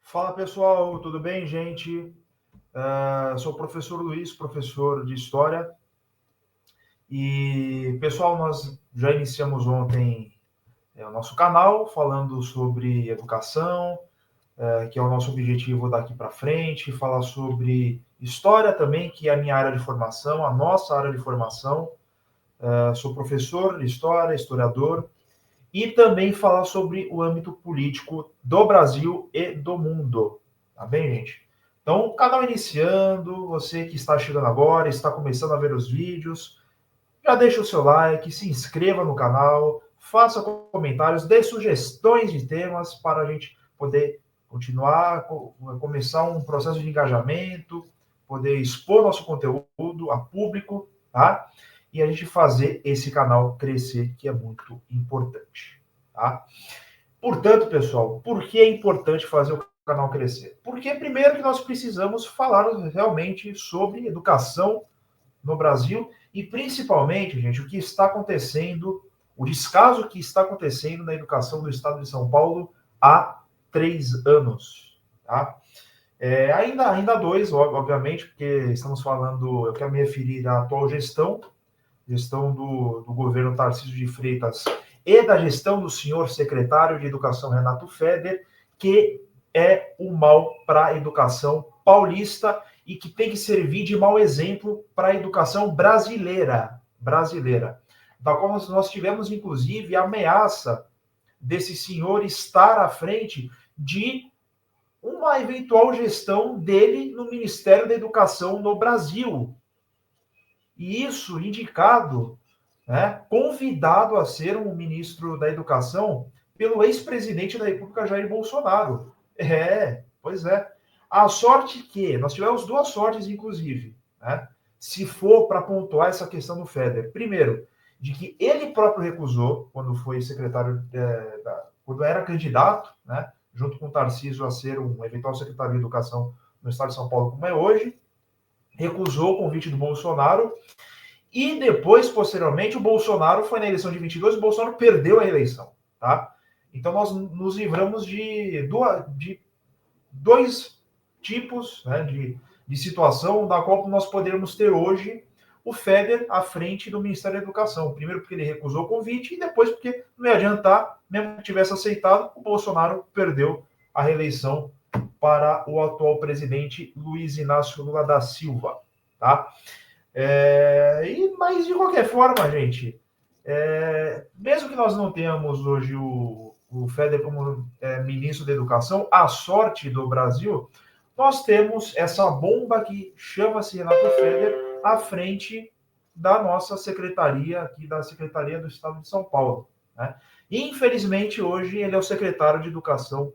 Fala pessoal, tudo bem, gente? Sou o professor Luiz, professor de História. E pessoal, nós já iniciamos ontem o nosso canal falando sobre educação, que é o nosso objetivo daqui para frente, falar sobre história também, que é a minha área de formação, a nossa área de formação. Sou professor de História, historiador, e também falar sobre o âmbito político do Brasil e do mundo. Tá bem, gente? Então, o canal iniciando, você que está chegando agora, está começando a ver os vídeos, já deixa o seu like, se inscreva no canal, faça comentários, dê sugestões de temas para a gente poder continuar, começar um processo de engajamento, poder expor nosso conteúdo a público, tá? E a gente fazer esse canal crescer, que é muito importante, tá? Portanto, pessoal, por que é importante fazer o canal crescer? Porque, primeiro, que nós precisamos falar realmente sobre educação no Brasil e, principalmente, gente, o que está acontecendo, o descaso que está acontecendo na educação do estado de São Paulo há 3 anos, tá? Ainda dois, obviamente, porque estamos falando, eu quero me referir à atual gestão do governo Tarcísio de Freitas e da gestão do senhor secretário de Educação Renato Feder, que é o mal para a educação paulista e que tem que servir de mau exemplo para a educação brasileira. Da qual nós tivemos, inclusive, a ameaça desse senhor estar à frente de uma eventual gestão dele no Ministério da Educação no Brasil. E isso indicado, né, convidado a ser um ministro da Educação pelo ex-presidente da República, Jair Bolsonaro. Pois é. A sorte que, nós tivemos duas sortes, inclusive, né, se for para pontuar essa questão do Feder. Primeiro, de que ele próprio recusou, quando foi secretário, quando era candidato, né, junto com o Tarcísio, a ser um eventual secretário de Educação no estado de São Paulo, como é hoje, recusou o convite do Bolsonaro. E depois, posteriormente, o Bolsonaro foi na eleição de 22, o Bolsonaro perdeu a eleição, tá? Então nós nos livramos de dois tipos, né, de situação da qual nós poderíamos ter hoje o Feder à frente do Ministério da Educação. Primeiro porque ele recusou o convite e depois porque não ia adiantar, mesmo que tivesse aceitado, o Bolsonaro perdeu a reeleição para o atual presidente Luiz Inácio Lula da Silva, tá? Mas de qualquer forma, gente, mesmo que nós não tenhamos hoje o Feder como ministro da Educação, a sorte do Brasil, nós temos essa bomba que chama-se Renato Feder à frente da nossa secretaria, aqui da Secretaria do Estado de São Paulo, né? Infelizmente, hoje, ele é o secretário de Educação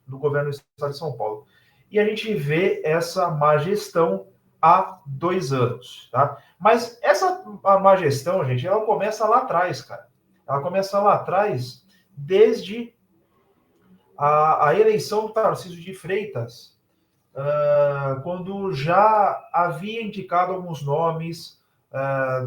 do governo do Estado de São Paulo. E a gente vê essa má gestão há 2 anos, tá? Mas essa má gestão, gente, ela começa lá atrás, cara. Ela começa lá atrás, desde a eleição do Tarcísio de Freitas, quando já havia indicado alguns nomes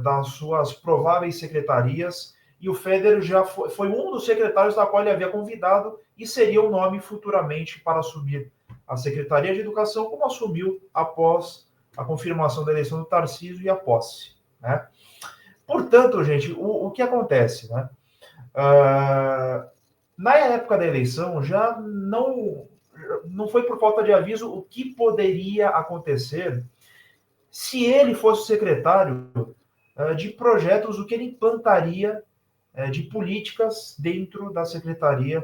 das suas prováveis secretarias, e o Feder já foi um dos secretários da qual ele havia convidado e seria o nome futuramente para assumir a Secretaria de Educação, como assumiu após a confirmação da eleição do Tarcísio e a posse, né? Portanto, gente, o que acontece, né? Na época da eleição, já não foi por falta de aviso o que poderia acontecer se ele fosse secretário de projetos, o que ele implantaria de políticas dentro da secretaria,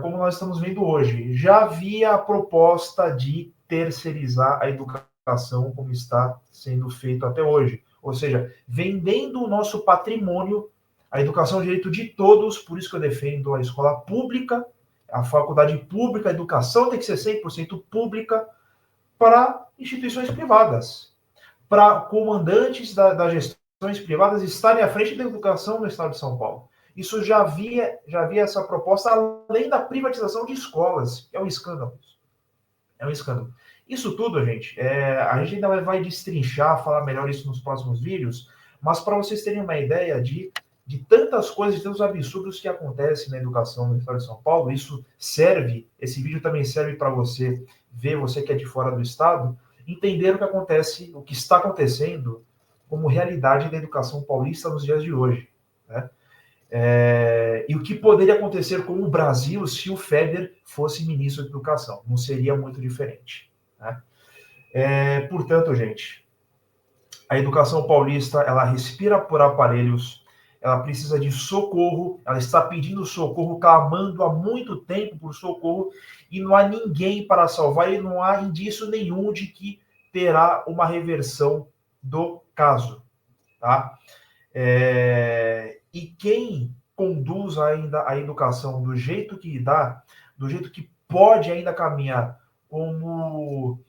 como nós estamos vendo hoje. Já havia a proposta de terceirizar a educação, como está sendo feito até hoje. Ou seja, vendendo o nosso patrimônio, a educação é o direito de todos, por isso que eu defendo a escola pública, a faculdade pública, a educação tem que ser 100% pública, para instituições privadas, para comandantes das gestões privadas estarem à frente da educação no estado de São Paulo. Isso já havia essa proposta, além da privatização de escolas. É um escândalo. É um escândalo. Isso tudo, gente, a gente ainda vai destrinchar, falar melhor isso nos próximos vídeos, mas para vocês terem uma ideia de de tantas coisas, de tantos absurdos que acontecem na educação no estado de São Paulo. Isso serve, esse vídeo também serve para você ver, você que é de fora do estado, entender o que acontece, o que está acontecendo como realidade da educação paulista nos dias de hoje, né? E o que poderia acontecer com o Brasil se o Feder fosse ministro da Educação? Não seria muito diferente, né? Portanto, gente, a educação paulista, ela respira por aparelhos, ela precisa de socorro, ela está pedindo socorro, clamando há muito tempo por socorro, e não há ninguém para salvar, e não há indício nenhum de que terá uma reversão do caso, tá? E quem conduz ainda a educação do jeito que dá, do jeito que pode ainda caminhar como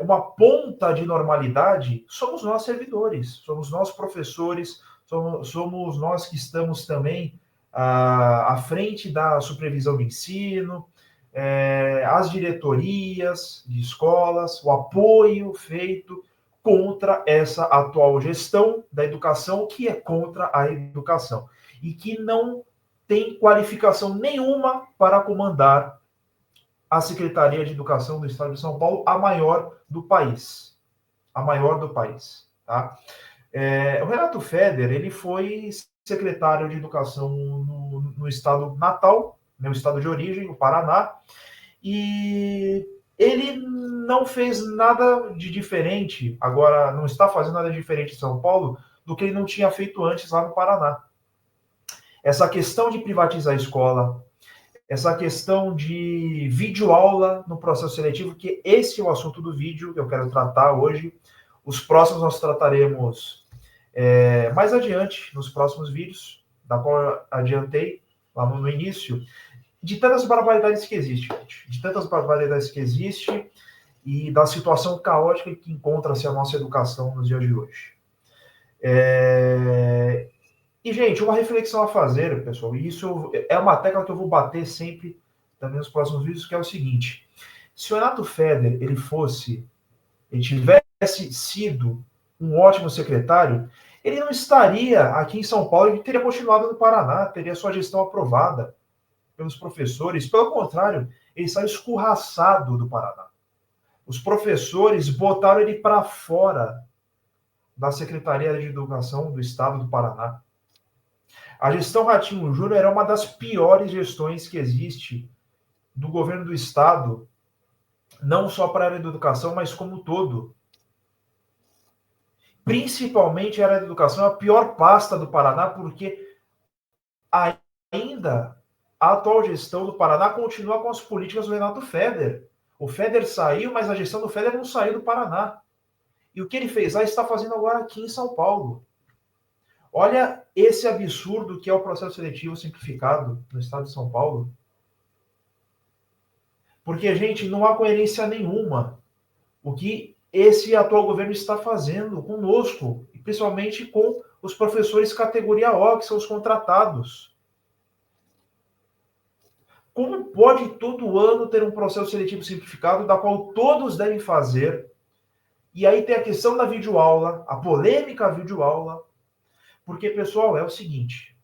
uma ponta de normalidade, somos nós servidores, somos nós professores, somos nós que estamos também à frente da supervisão de ensino, as diretorias de escolas, o apoio feito contra essa atual gestão da educação, que é contra a educação e que não tem qualificação nenhuma para comandar a Secretaria de Educação do Estado de São Paulo, a maior do país. A maior do país, tá? O Renato Feder, ele foi secretário de Educação no estado natal, meu estado de origem, o Paraná, e ele não fez nada de diferente, agora não está fazendo nada diferente em São Paulo, do que ele não tinha feito antes lá no Paraná. Essa questão de privatizar a escola, essa questão de videoaula no processo seletivo, que esse é o assunto do vídeo que eu quero tratar hoje. Os próximos nós trataremos mais adiante, nos próximos vídeos, da qual eu adiantei lá no início, de tantas barbaridades que existem, gente. De tantas barbaridades que existem e da situação caótica que encontra-se a nossa educação nos dias de hoje. E, gente, uma reflexão a fazer, pessoal, e isso é uma tecla que eu vou bater sempre também nos próximos vídeos, que é o seguinte: se o Renato Feder ele tivesse sido um ótimo secretário, ele não estaria aqui em São Paulo, ele teria continuado no Paraná, teria sua gestão aprovada pelos professores. Pelo contrário, ele saiu escorraçado do Paraná. Os professores botaram ele para fora da Secretaria de Educação do Estado do Paraná. A gestão Ratinho Júnior era uma das piores gestões que existe do governo do Estado, não só para a área da educação, mas como um todo. Principalmente a área da educação, a pior pasta do Paraná, porque ainda a atual gestão do Paraná continua com as políticas do Renato Feder. O Feder saiu, mas a gestão do Feder não saiu do Paraná. E o que ele fez lá está fazendo agora aqui em São Paulo. Olha esse absurdo que é o processo seletivo simplificado no estado de São Paulo. Porque, gente, não há coerência nenhuma o que esse atual governo está fazendo conosco, e principalmente com os professores categoria O, que são os contratados. Como pode todo ano ter um processo seletivo simplificado, da qual todos devem fazer? E aí tem a questão da videoaula, a polêmica videoaula. Porque, pessoal, é o seguinte,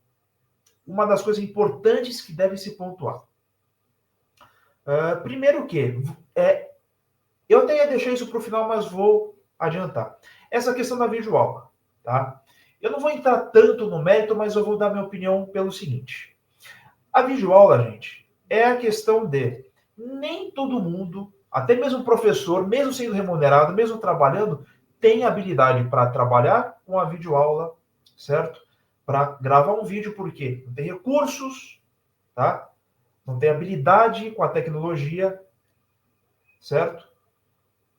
uma das coisas importantes que deve se pontuar. Primeiro que, eu até ia deixar isso para o final, mas vou adiantar. Essa questão da videoaula, tá? Eu não vou entrar tanto no mérito, mas eu vou dar minha opinião pelo seguinte. A videoaula, gente, é a questão de nem todo mundo, até mesmo professor, mesmo sendo remunerado, mesmo trabalhando, tem habilidade para trabalhar com a videoaula, certo? Para gravar um vídeo, porque não tem recursos, tá? Não tem habilidade com a tecnologia, certo?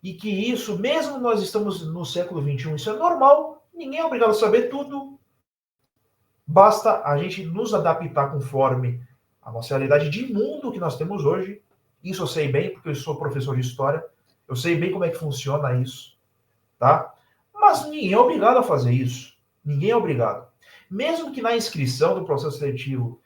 E que isso, mesmo nós estamos no século XXI, isso é normal, ninguém é obrigado a saber tudo. Basta a gente nos adaptar conforme a nossa realidade de mundo que nós temos hoje. Isso eu sei bem, porque eu sou professor de história. Eu sei bem como é que funciona isso, tá? Mas ninguém é obrigado a fazer isso. Ninguém é obrigado. Mesmo que na inscrição do processo seletivo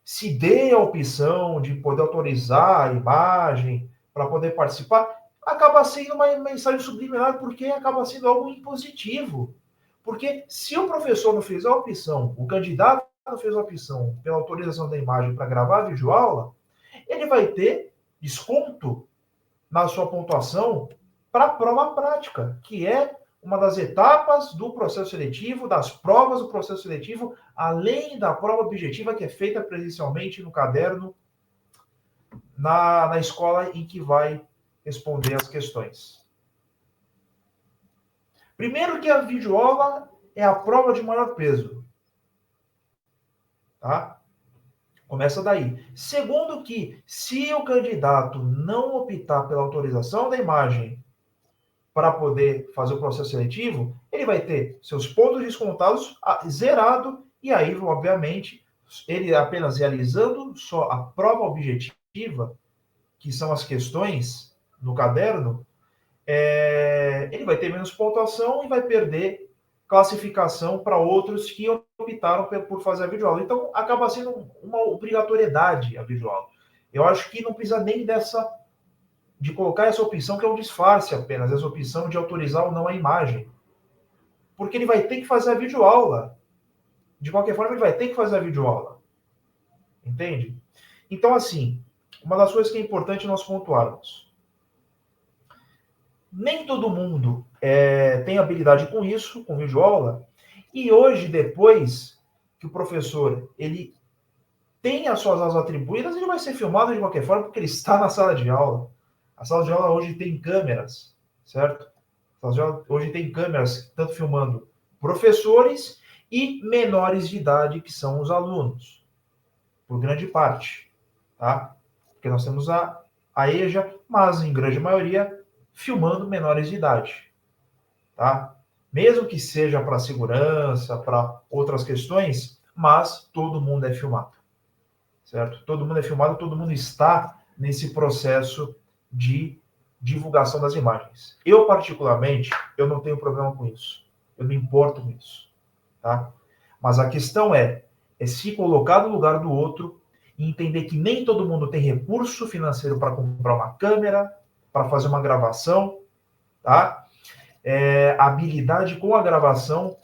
se dê a opção de poder autorizar a imagem para poder participar, acaba sendo uma mensagem subliminar, porque acaba sendo algo impositivo. Porque se o professor não fez a opção, o candidato não fez a opção pela autorização da imagem para gravar a videoaula, ele vai ter desconto na sua pontuação para a prova prática, que é uma das etapas do processo seletivo, das provas do processo seletivo, além da prova objetiva que é feita presencialmente no caderno, na escola em que vai responder as questões. Primeiro que a videoaula é a prova de maior peso. Tá? Começa daí. Segundo que, se o candidato não optar pela autorização da imagem para poder fazer o processo seletivo, ele vai ter seus pontos descontados zerado, e aí, obviamente, ele apenas realizando só a prova objetiva, que são as questões no caderno, ele vai ter menos pontuação e vai perder classificação para outros que optaram por fazer a videoaula. Então, acaba sendo uma obrigatoriedade a videoaula. Eu acho que não precisa nem de colocar essa opção, que é um disfarce apenas, essa opção de autorizar ou não a imagem. Porque ele vai ter que fazer a videoaula. De qualquer forma, ele vai ter que fazer a videoaula. Entende? Então, assim, uma das coisas que é importante nós pontuarmos. Nem todo mundo tem habilidade com isso, com videoaula, e hoje, depois que o professor ele tem as suas aulas atribuídas, ele vai ser filmado de qualquer forma, porque ele está na sala de aula. A sala de aula hoje tem câmeras, certo? A sala de aula hoje tem câmeras, tanto filmando professores e menores de idade, que são os alunos, por grande parte, tá? Porque nós temos a EJA, mas em grande maioria filmando menores de idade, tá? Mesmo que seja para segurança, para outras questões, mas todo mundo é filmado, certo? Todo mundo é filmado, todo mundo está nesse processo de divulgação das imagens. Eu, particularmente, eu não tenho problema com isso. Eu não importo com isso, tá? Mas a questão é se colocar no lugar do outro e entender que nem todo mundo tem recurso financeiro para comprar uma câmera, para fazer uma gravação, tá? Habilidade com a gravação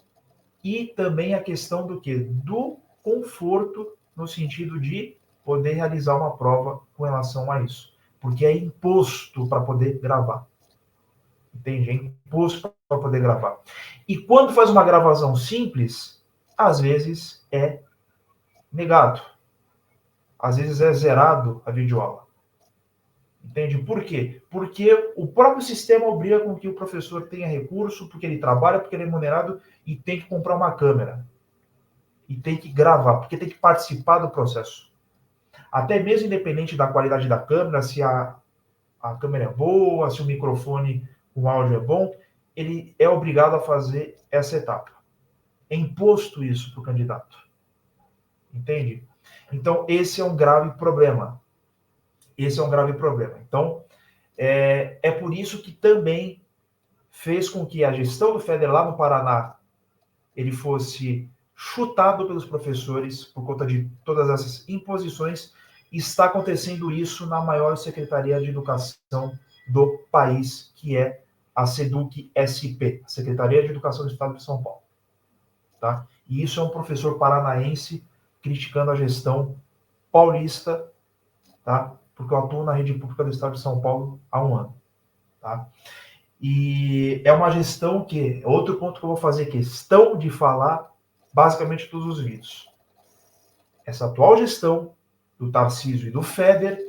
e também a questão do quê? Do conforto, no sentido de poder realizar uma prova com relação a isso. Porque é imposto para poder gravar. Entende? É imposto para poder gravar. E quando faz uma gravação simples, às vezes é negado. Às vezes é zerado a videoaula. Entende? Por quê? Porque o próprio sistema obriga com que o professor tenha recurso, porque ele trabalha, porque ele é remunerado e tem que comprar uma câmera. E tem que gravar, porque tem que participar do processo. Até mesmo independente da qualidade da câmera, se a câmera é boa, se o microfone, o áudio é bom, ele é obrigado a fazer essa etapa. É imposto isso para o candidato. Entende? Então, esse é um grave problema. Esse é um grave problema. Então, é por isso que também fez com que a gestão do FEDER lá no Paraná ele fosse chutado pelos professores por conta de todas essas imposições. Está acontecendo isso na maior secretaria de educação do país, que é a SEDUC-SP, a Secretaria de Educação do Estado de São Paulo. Tá? E isso é um professor paranaense criticando a gestão paulista, tá? Porque eu atuo na rede pública do Estado de São Paulo há um ano. Tá? E é uma gestão que, outro ponto que eu vou fazer questão de falar, basicamente todos os vídeos. Essa atual gestão do Tarcísio e do FEDER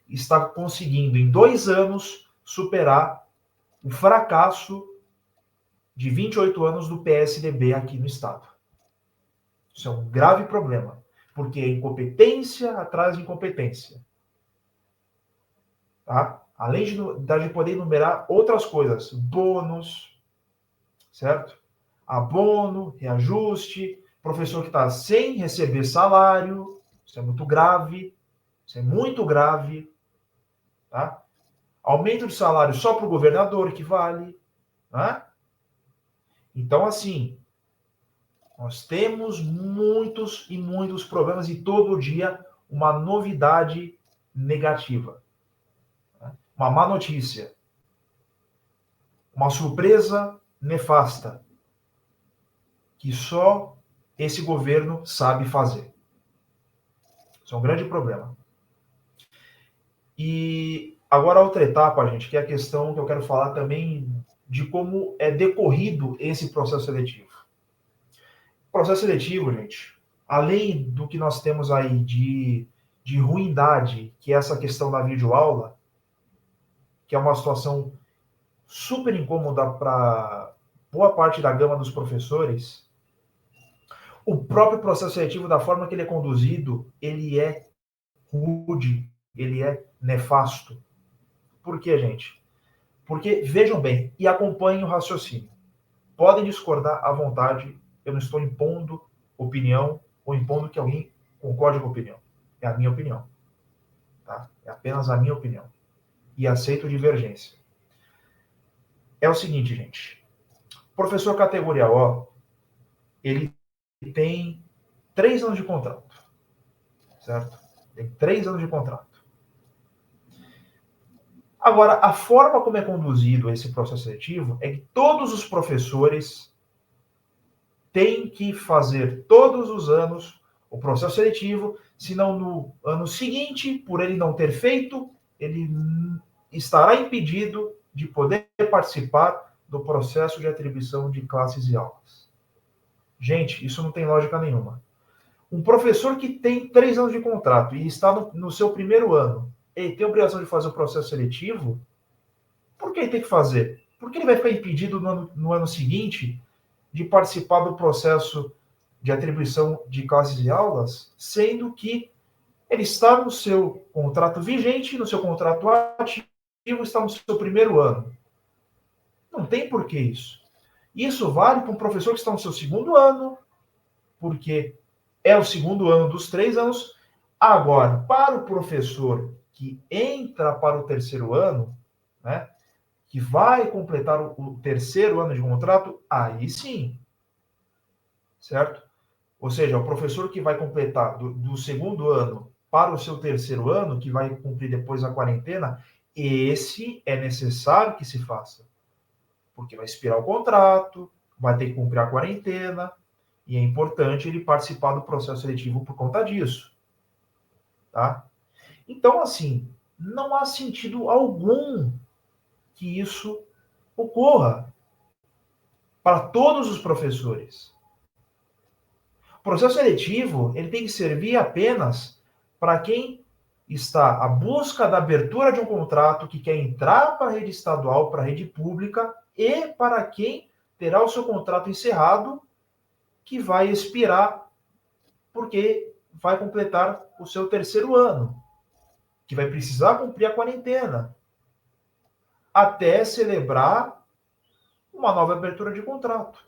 está conseguindo, em 2 anos, superar o fracasso de 28 anos do PSDB aqui no Estado. Isso é um grave problema, porque é incompetência atrás de incompetência. Tá? Além de poder enumerar outras coisas, bônus, certo? Abono, reajuste, professor que está sem receber salário, isso é muito grave, isso é muito grave, tá? Aumento de salário só para o governador que vale, né? Então, assim, nós temos muitos e muitos problemas e todo dia uma novidade negativa, né? Uma má notícia, uma surpresa nefasta. que só esse governo sabe fazer. Isso é um grande problema. E agora a outra etapa, gente, que é a questão que eu quero falar também de como é decorrido esse processo seletivo. O processo seletivo, gente, além do que nós temos aí de ruindade, que é essa questão da videoaula, que é uma situação super incômoda para boa parte da gama dos professores, o próprio processo seletivo, da forma que ele é conduzido, ele é rude, ele é nefasto. Por quê, gente? Porque, vejam bem, e acompanhem o raciocínio. Podem discordar à vontade, eu não estou impondo opinião ou impondo que alguém concorde com a opinião. É a minha opinião. Tá? É apenas a minha opinião. E aceito divergência. É o seguinte, gente. Professor categoria O, ele tem 3 anos de contrato. Certo? Tem 3 anos de contrato. Agora, a forma como é conduzido esse processo seletivo é que todos os professores têm que fazer todos os anos o processo seletivo, senão no ano seguinte, por ele não ter feito, ele estará impedido de poder participar do processo de atribuição de classes e aulas. Gente, isso não tem lógica nenhuma. Um professor que tem 3 anos de contrato e está no seu primeiro ano, ele tem a obrigação de fazer o processo seletivo, por que ele tem que fazer? Porque ele vai ficar impedido no ano seguinte de participar do processo de atribuição de classes e aulas, sendo que ele está no seu contrato vigente, no seu contrato ativo, está no seu primeiro ano. Não tem por que isso. Isso vale para um professor que está no seu segundo ano, porque é o segundo ano dos 3 anos. Agora, para o professor que entra para o terceiro ano, né, que vai completar o terceiro ano de contrato, aí sim, certo? Ou seja, o professor que vai completar do segundo ano para o seu terceiro ano, que vai cumprir depois a quarentena, esse é necessário que se faça. Porque vai expirar o contrato, vai ter que cumprir a quarentena, e é importante ele participar do processo seletivo por conta disso. Tá? Então, assim, não há sentido algum que isso ocorra para todos os professores. O processo seletivo ele tem que servir apenas para quem está à busca da abertura de um contrato, que quer entrar para a rede estadual, para a rede pública, e para quem terá o seu contrato encerrado, que vai expirar porque vai completar o seu terceiro ano, que vai precisar cumprir a quarentena, até celebrar uma nova abertura de contrato.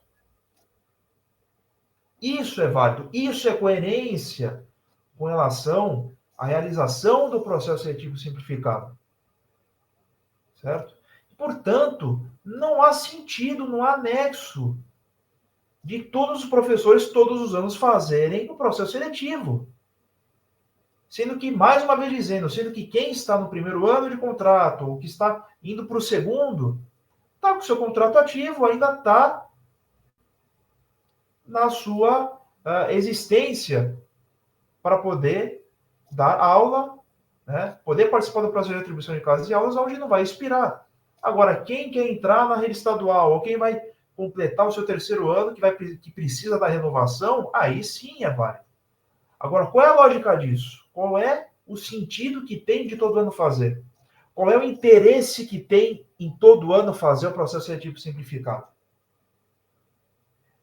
Isso é válido, isso é coerência com relação à realização do processo seletivo simplificado. Certo? Portanto, não há sentido, não há nexo de todos os professores todos os anos fazerem o processo seletivo. Sendo que, mais uma vez dizendo, sendo que quem está no primeiro ano de contrato, ou que está indo para o segundo, está com o seu contrato ativo, ainda está na sua existência para poder dar aula, né, poder participar do processo de atribuição de classes e aulas, onde não vai expirar. Agora, quem quer entrar na rede estadual, ou quem vai completar o seu terceiro ano, que precisa da renovação, aí sim é válido. Agora, qual é a lógica disso? Qual é o sentido que tem de todo ano fazer? Qual é o interesse que tem em todo ano fazer o processo seletivo simplificado?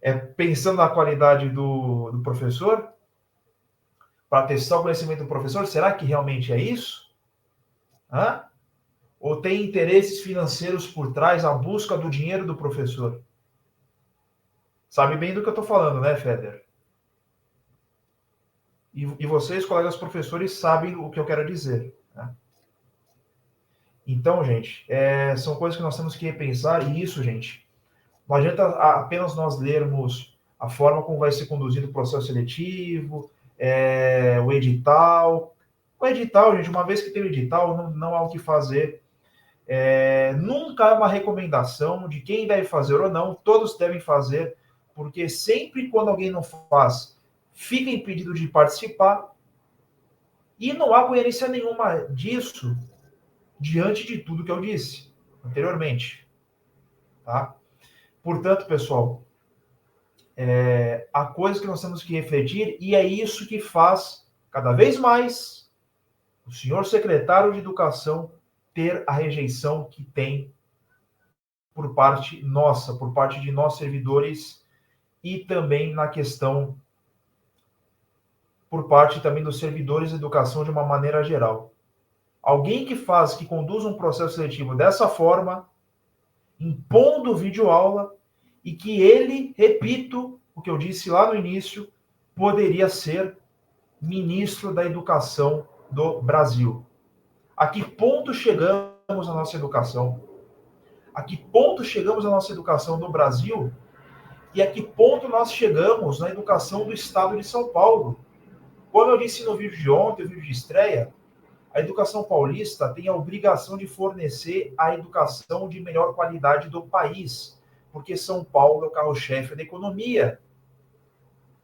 É pensando na qualidade do professor? Para testar o conhecimento do professor? Será que realmente é isso? Hã? Ou tem interesses financeiros por trás, a busca do dinheiro do professor? Sabe bem do que eu estou falando, né, Feder? E vocês, colegas professores, sabem o que eu quero dizer. Né? Então, gente, são coisas que nós temos que repensar, e isso, gente, não adianta apenas nós lermos a forma como vai ser conduzido o processo seletivo, o edital. O edital, gente, uma vez que tem o edital, não há o que fazer. Nunca há uma recomendação de quem deve fazer ou não, todos devem fazer porque sempre quando alguém não faz, fica impedido de participar, e não há coerência nenhuma disso diante de tudo que eu disse anteriormente. Tá? Portanto, pessoal, há coisas que nós temos que refletir, e é isso que faz, cada vez mais, o senhor secretário de Educação ter a rejeição que tem por parte nossa, por parte de nós servidores, e também na questão por parte também dos servidores de educação de uma maneira geral. Alguém que conduz um processo seletivo dessa forma, impondo videoaula, e que ele, repito o que eu disse lá no início, poderia ser ministro da Educação do Brasil. A que ponto chegamos na nossa educação? A que ponto chegamos na nossa educação do Brasil? E a que ponto nós chegamos na educação do Estado de São Paulo? Como eu disse no vídeo de ontem, o vídeo de estreia, a educação paulista tem a obrigação de fornecer a educação de melhor qualidade do país, porque São Paulo é o carro-chefe da economia.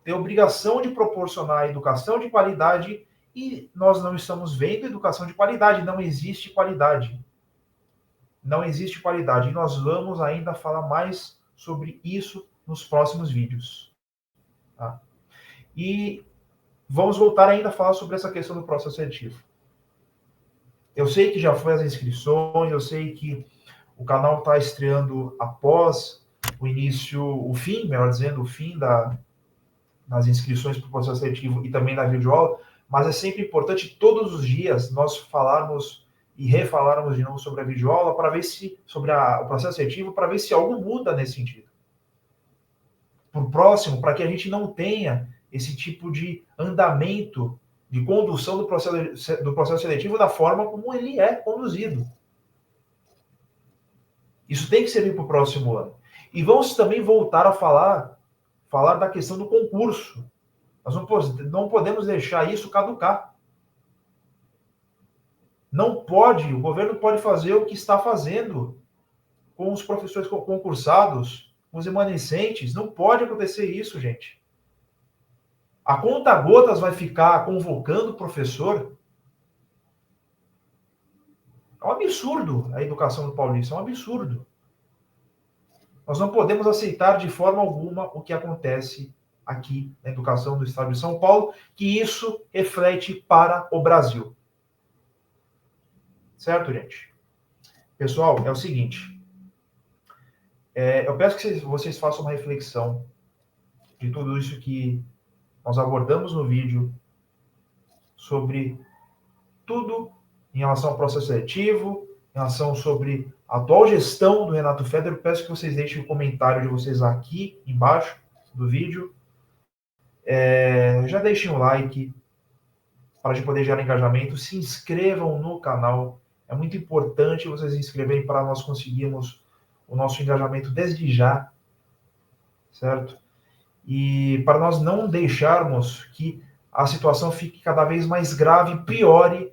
Tem a obrigação de proporcionar a educação de qualidade, e nós não estamos vendo educação de qualidade, não existe qualidade. Não existe qualidade, e nós vamos ainda falar mais sobre isso nos próximos vídeos. Tá? E vamos voltar ainda a falar sobre essa questão do processo seletivo. Eu sei que já foi as inscrições, eu sei que o canal está estreando após o fim das inscrições para o processo seletivo e também da videoaula, mas é sempre importante todos os dias nós falarmos e refalarmos de novo sobre a videoaula, para ver se, o processo seletivo, para ver se algo muda nesse sentido. Para o próximo, para que a gente não tenha esse tipo de andamento de condução do processo seletivo da forma como ele é conduzido. Isso tem que servir para o próximo ano. E vamos também voltar a falar da questão do concurso. Nós não podemos deixar isso caducar. Não pode, o governo pode fazer o que está fazendo com os professores concursados, com os remanescentes. Não pode acontecer isso, gente. A conta-gotas vai ficar convocando o professor. É um absurdo a educação do paulista, é um absurdo. Nós não podemos aceitar de forma alguma o que acontece aqui na educação do Estado de São Paulo, que isso reflete para o Brasil. Certo, gente? Pessoal, é o seguinte. Eu peço que vocês façam uma reflexão de tudo isso que nós abordamos no vídeo, sobre tudo em relação ao processo seletivo, em relação sobre a atual gestão do Renato Feder. Eu peço que vocês deixem o comentário de vocês aqui embaixo do vídeo. Já deixem o like para a gente poder gerar engajamento. Se inscrevam no canal. É muito importante vocês se inscreverem para nós conseguirmos o nosso engajamento desde já, certo? E para nós não deixarmos que a situação fique cada vez mais grave, piore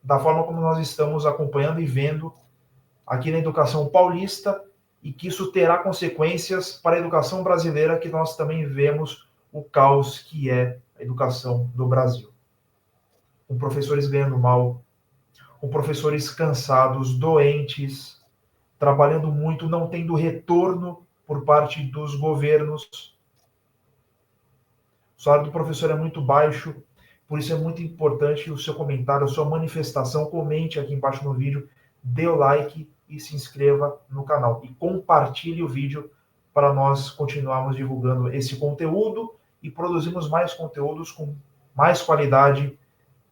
da forma como nós estamos acompanhando e vendo aqui na educação paulista, e que isso terá consequências para a educação brasileira, que nós também vemos o caos que é a educação do Brasil. Com professores ganhando mal, com professores cansados, doentes, trabalhando muito, não tendo retorno por parte dos governos. O salário do professor é muito baixo, por isso é muito importante o seu comentário, a sua manifestação. Comente aqui embaixo no vídeo, dê o like e se inscreva no canal. E compartilhe o vídeo para nós continuarmos divulgando esse conteúdo e produzirmos mais conteúdos com mais qualidade,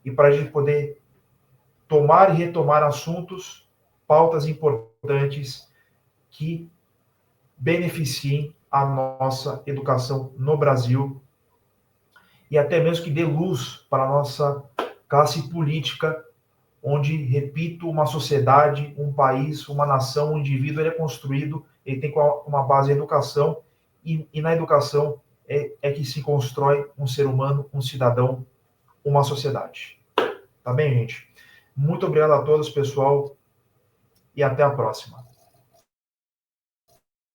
e para a gente poder tomar e retomar assuntos, pautas importantes que beneficiem a nossa educação no Brasil, e até mesmo que dê luz para a nossa classe política, onde, repito, uma sociedade, um país, uma nação, um indivíduo, ele é construído, ele tem uma base em educação, e na educação é que se constrói um ser humano, um cidadão, uma sociedade. Tá bem, gente? Muito obrigado a todos, pessoal, e até a próxima.